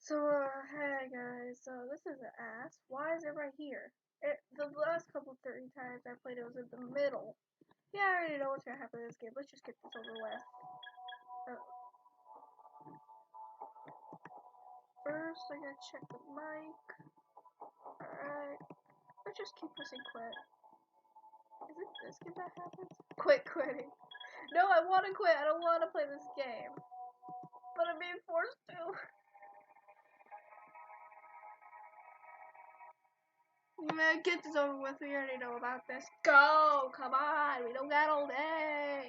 Hey guys, this is an ass. Why is it right here? The last couple 30 times I played it was in the middle. Yeah, I already know what's gonna happen in this game. Let's just get this over with. First, I gotta check the mic. Alright. Let's just keep pressing quit. Is it this game that happens? Quitting. No, I wanna quit. I don't wanna play this game. But I'm being forced to. Man, get this over with. We already know about this. Go! Come on! We don't got all day!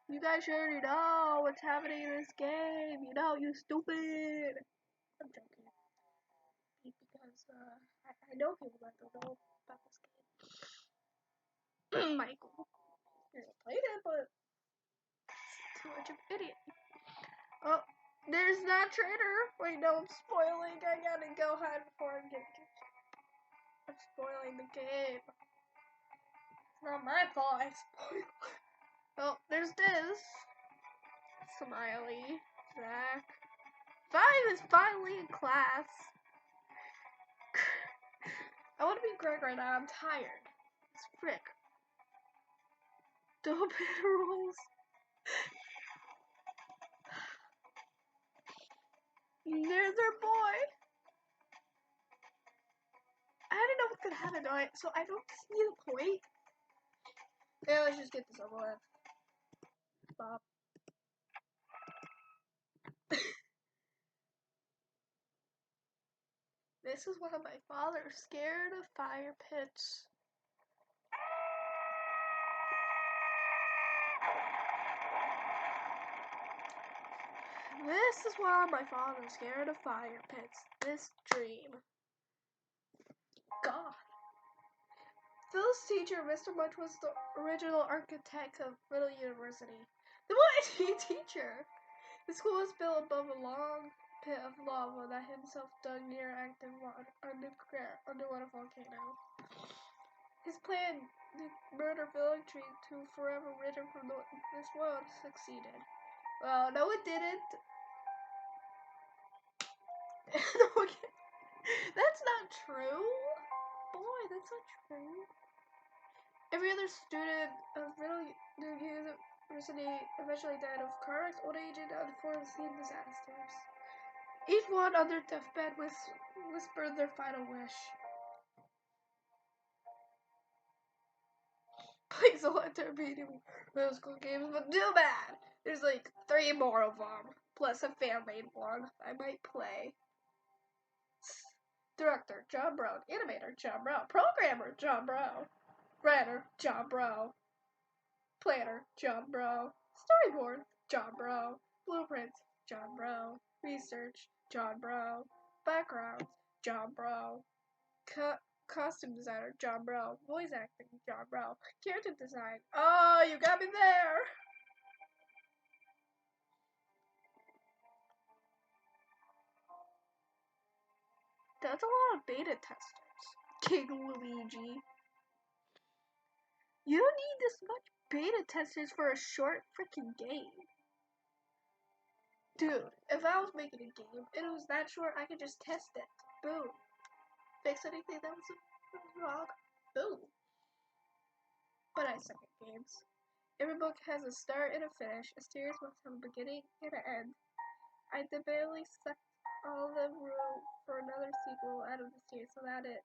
You guys should already know what's happening in this game. You know, you stupid! I'm joking. Because, I know people that don't know about this game. Michael. You're gonna play it, but too much of an idiot. Oh, there's that traitor! Wait, no, I'm spoiling. I gotta go hide before I get kicked. I'm spoiling the game. It's not my fault, I spoiled. Oh, there's this. Smiley. Zach. Five is finally in class. I want to be Greg right now. I'm tired. It's frick. Double rules. There's our boy. I don't know what's gonna happen, so I don't see the point. Yeah, let's just get this over with. Bob. This is why my father's scared of fire pits. This is why my father's scared of fire pits. This dream. God. Phil's teacher, Mr. Munch, was the original architect of Riddle University. The YT teacher! The school was built above a long pit of lava that himself dug near active underwater volcano. His plan to murder villagery to forever rid him from this world succeeded. Well, no it didn't. That's not true. Boy, that's not true. Every other student of Riddle University eventually died of car wrecks, old age, and unforeseen disasters. Each one on their deathbed whispered their final wish. Please don't let there be new middle school games, but too bad. There's like 3 more of them, plus a fan-made one I might play. Director, John Brown. Animator, John Brown. Programmer, John Brown. Writer, John Brown. Planner, John Brown. Storyboard, John Brown. Blueprints, John Brown. Research, John Brown. Backgrounds, John Brown. Costume designer, John Brown. Voice acting, John Brown. Character design. Oh, you got me there! That's a lot of beta testers. King Luigi. You don't need this much beta testers for a short freaking game. Dude, if I was making a game and it was that short, I could just test it. Boom. Fix anything that was wrong. Boom. But I suck at games. Every book has a start and a finish. A series must have a beginning and an end. I deliberately sucked all the room for another sequel out of the series so that it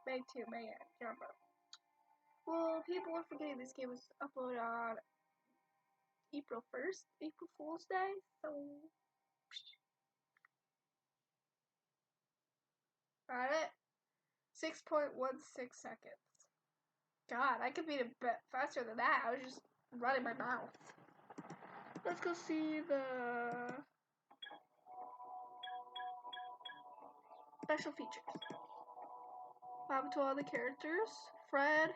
may end. Jumbo. Well, people are forgetting this game was uploaded on April 1st, April Fool's Day, so... Got it? 6.16 seconds. God, I could beat it faster than that. I was just running my mouth. Let's go see the special features. What happened to all the characters? Fred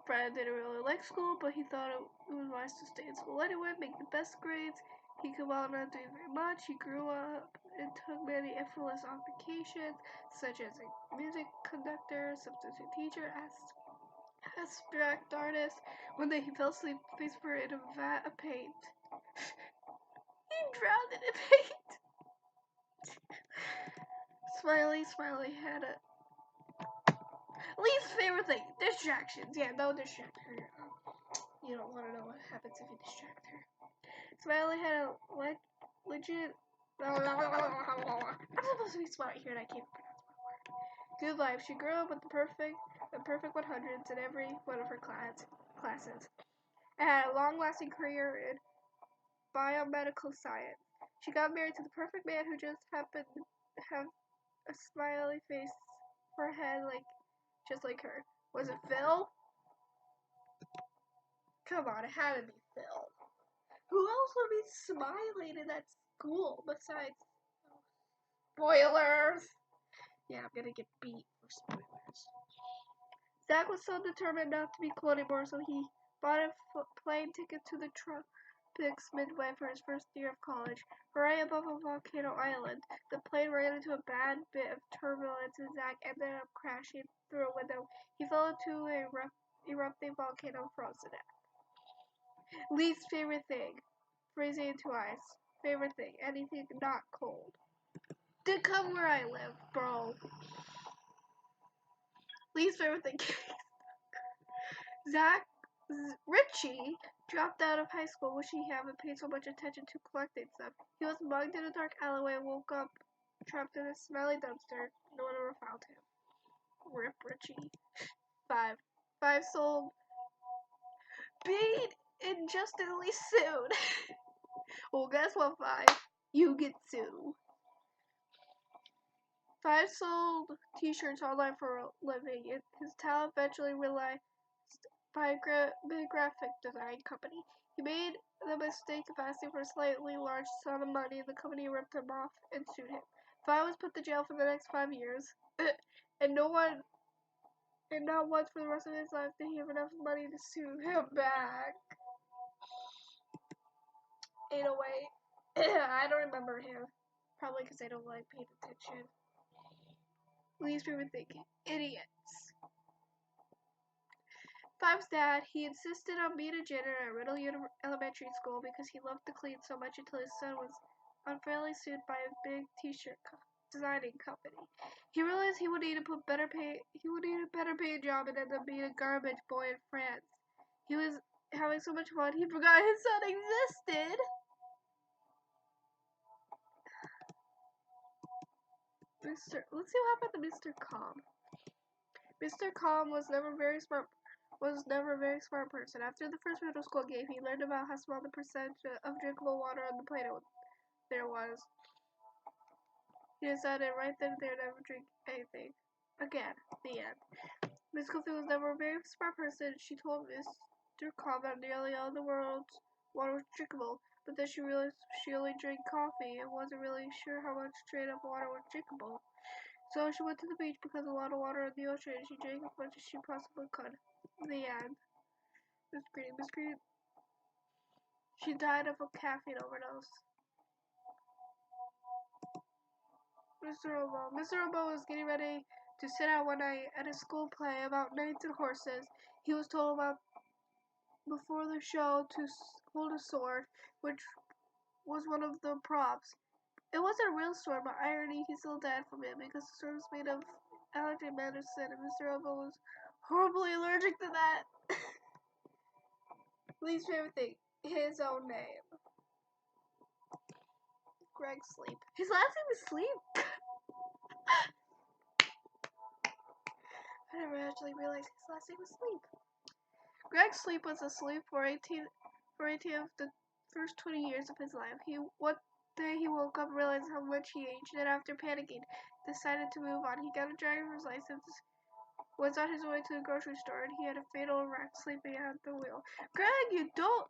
didn't really like school, but he thought it was wise to stay in school anyway, make the best grades. He could well not do very much. He grew up and took many effortless occupations, such as a music conductor, substitute teacher, abstract artist. One day he fell asleep, face first in a vat of paint. He drowned in the paint. Smiley had a least favorite thing, distractions. Yeah, don't distract her. You don't want to know what happens if you distract her. Smiley had a legit. I'm supposed to be smart here, and I can't pronounce my word. Good life. She grew up with the perfect 100s in every one of her classes, and had a long-lasting career in biomedical science. She got married to the perfect man who just happened to have a smiley face for a head, just like her. Was it Phil? Come on, it had to be Phil. Who else would be smiling in that school besides spoilers? Yeah, I'm gonna get beat for spoilers. Zach was so determined not to be cool anymore, so he bought a plane ticket to the tropics midway for his first year of college. Right above a volcano island, the plane ran into a bad bit of turbulence and Zach ended up crashing through a window. He fell into a erupting volcano, froze to death. Least favorite thing, freezing into ice. Favorite thing, anything not cold. Did come where I live, bro. Least favorite thing. Richie dropped out of high school, wishing he hadn't paid so much attention to collecting stuff. He was mugged in a dark alleyway and woke up trapped in a smelly dumpster. No one ever found him. Rip Richie. 5 sold. Being injusticeably sued. Well, guess what, 5? You get sued. 5 sold t-shirts online for a living. His talent eventually realized by a graphic design company. He made the mistake of asking for a slightly large sum of money, and the company ripped him off and sued him. 5 was put to jail for the next 5 years, and not once for the rest of his life did he have enough money to sue him back. 808. I don't remember him. Probably because I don't like paying attention. Least favorite thing, idiots. 5's dad, he insisted on being a janitor at Riddle Elementary School because he loved to clean so much until his son was unfairly sued by a big t-shirt designing company. He realized he would need a better paying job and ended up being a garbage boy in France. He was having so much fun he forgot his son existed. Let's see what happened to Mr. Calm. Mr. Calm was never a very smart person. After the first middle school game, he learned about how small the percentage of drinkable water on the planet there was. He decided right then and there never drink anything again. The end. Miss Coffee was never a very smart person. She told Mr. Calm that nearly all the world's water was drinkable, but then she realized she only drank coffee and wasn't really sure how much straight up water was drinkable. So she went to the beach because a lot of water in the ocean and she drank as much as she possibly could. The end. Miss Green. She died of a caffeine overdose. Mr. Obo was getting ready to sit out one night at a school play about knights and horses. He was told about before the show to hold a sword, which was one of the props. It wasn't a real sword, but irony, he still died from it because the sword was made of allergy medicine, and Mr. Obo was horribly allergic to that. Least favorite thing, his own name. Greg Sleep. His last name is Sleep. I never actually realized his last name was Sleep. Greg Sleep was asleep for 18 of the first 20 years of his life. One day he woke up and realized how much he aged, and after panicking, decided to move on. He got a driver's license, was on his way to the grocery store, and he had a fatal wreck sleeping at the wheel. Greg, you don't...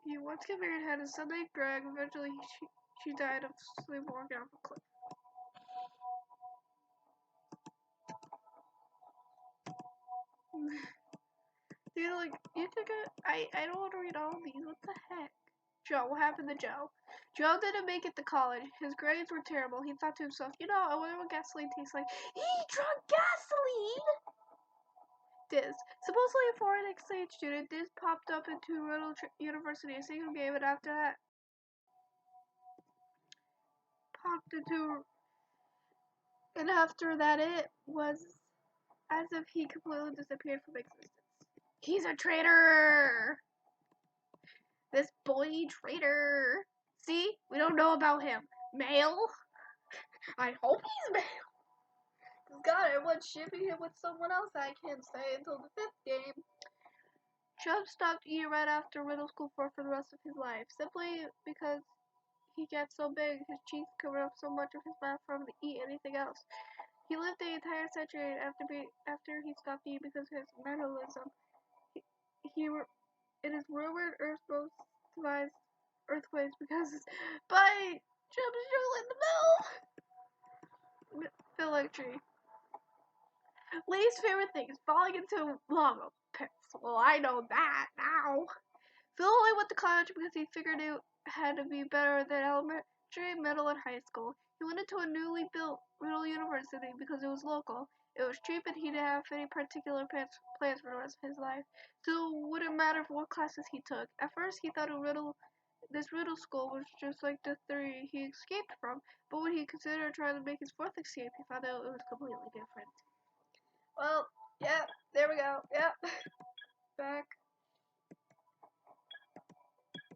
He once got married and had a son named Greg. Eventually, she died of sleepwalking off a cliff. You think I don't want to read all of these. What the heck? Joe, what happened to Joe? Joe didn't make it to college. His grades were terrible. He thought to himself, I wonder what gasoline tastes like. He drank gasoline! Diz. Supposedly a foreign exchange student, Diz popped up into Riddle University a single game, and after that, hopped into, and after that it was as if he completely disappeared from existence. He's a traitor! This boy traitor! See? We don't know about him. Male? I hope he's male. God, everyone's shipping him with someone else. I can't say until the 5th game. Chubb stopped eating right after middle school for the rest of his life, simply because he gets so big, his cheeks cover up so much of his mouth for him to eat anything else. He lived the entire century after he stopped eating because of his metabolism. It is rumored Earth's most devised earthquakes because by Chubb struggling the middle tree. Lee's favorite thing is falling into lava pits. Well, I know that now. Phil only went to college because he figured it had to be better than elementary, middle, and high school. He went into a newly built Riddle University because it was local. It was cheap and he didn't have any particular plans for the rest of his life, so it wouldn't matter what classes he took. At first, he thought this Riddle school was just like the 3 he escaped from, but when he considered trying to make his 4th escape, he found out it was completely different. Well, yeah, there we go. Yeah. Back.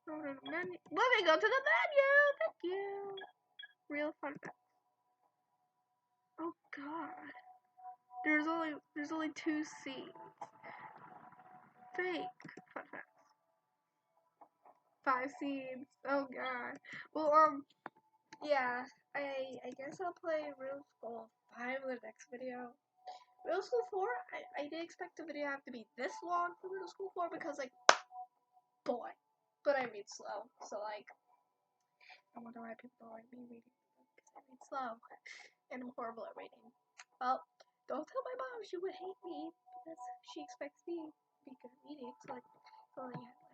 Go to the menu. Let me go to the menu. Thank you. Real fun fact. Oh God. There's only 2 scenes. Fake fun facts. 5 scenes. Oh God. Well, yeah. I guess I'll play Real School 5 in the next video. Middle School 4, I didn't expect the video to have to be this long for Middle School 4 because, like, boy. But I read slow, so, like, I wonder why people don't like me reading because I read slow and I'm horrible at reading. Well, don't tell my mom, she would hate me because she expects me to be good at reading, so, like, yeah.